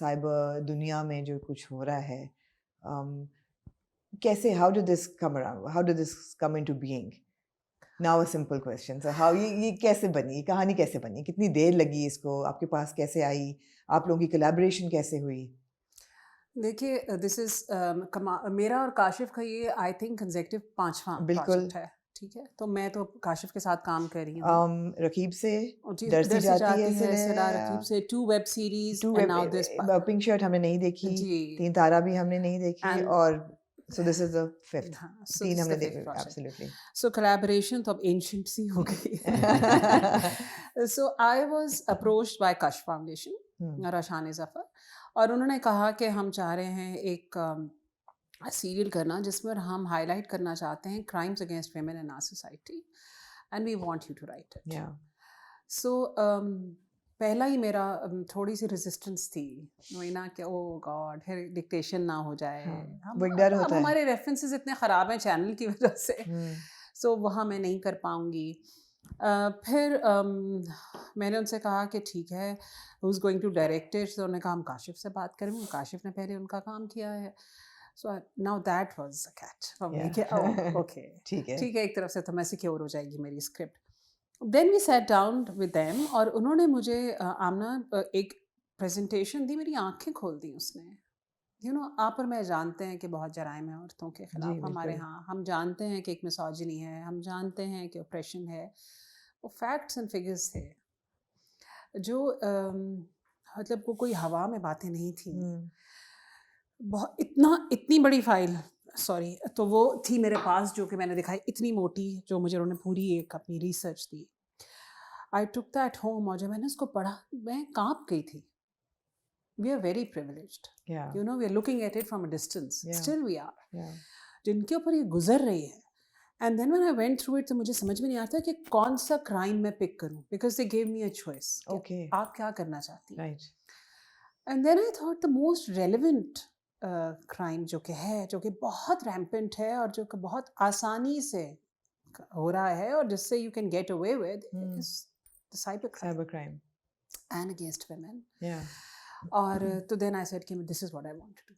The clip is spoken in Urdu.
سائبر دنیا میں جو کچھ ہو رہا ہے, کیسے, how do this come around, how do this come in to being now, a simple question sir, how, یہ کیسے بنی, یہ کہانی کیسے بنی, کتنی دیر لگی اس کو, آپ کے پاس کیسے آئی, آپ لوگوں کی کولیبریشن کیسے ہوئی؟ دیکھیے دس از میرا اور کاشف کا یہ آئی تھنک کنزیکٹو 5واں پروجیکٹ ہے, ٹھیک ہے. تو میں تو کاشف کے ساتھ کام کر رہی ہوں. رقیب سے ڈر سے جاتی ہے صدا, رقیب سے 2 web series, and now this pink shirt ہم نے نہیں دیکھی, جی, 3 تارا بھی ہم نے نہیں دیکھی, اور so this is the 5th, so 3 this is ہم نے the 5th دیکھی. project. Absolutely. So collaboration تو اب ancient سی ہو گئی. So I was approached by Kash Foundation, راشان ظفر, اور انہوں نے کہا کہ ہم چاہ رہے ہیں ایک سیریل کرنا جس میں ہم ہائی لائٹ کرنا چاہتے ہیں crimes against women in our society, and we want you to write it. So پہلا ہی میرا تھوڑی سی ریزسٹنس تھی, نا کہ او گاڈ پھر ڈکٹیشن نہ ہو جائے, ہمارے ریفرنسز اتنے خراب ہیں چینل کی وجہ سے, سو وہاں میں نہیں کر پاؤں گی. پھر میں نے ان سے کہا کہ ٹھیک ہے, who is going to direct it, تو انہوں نے کہا ہم کاشف سے بات کریں گے, کاشف نے پہلے ان کا کام کیا ہے. So now that was a catch for me کہ اوکے ٹھیک ہے, ایک طرف سے تو میں سیکیور ہو جائے گی میری script. Then we sat down with them, اور انہوں نے مجھے آمنہ ایک پریزنٹیشن دی, میری آنکھیں کھول دی اس نے. یو نو, آپ اور میں جانتے ہیں کہ بہت جرائم ہیں عورتوں کے خلاف ہمارے ہاں, ہم جانتے ہیں کہ ایک مسوجنی ہے, ہم جانتے ہیں کہ اپریشن ہے. وہ فیکٹس اینڈ فگرس تھے جو مطلب وہ کوئی ہوا میں باتیں نہیں تھیں. بہت اتنی بڑی فائل, سوری, تو وہ تھی میرے پاس جو کہ میں نے دکھائی, اتنی موٹی, جو مجھے انہوں نے پوری ایک اپنی research the. I took that home, اور جب میں نے اس کو پڑھا میں کانپ گئی تھی. We are very privileged. You know, we are looking at it from a distance. Still we are. جن کے اوپر یہ گزر رہی ہے. And then when I went through it, تو مجھے سمجھ میں نہیں آتا کہ کون سا کرائم میں پک کروں, because they gave me a choice. آپ کیا کرنا چاہتی ہیں. And then I thought the most relevant crime جو کہ ہے, جو کہ بہت rampant ہے, اور جو کہ بہت آسانی سے ہو رہا ہے, اور جس سے you can get away with, is the cyber crime. And against women. اور تو دین آئی سیڈ کہ this is what I want to do.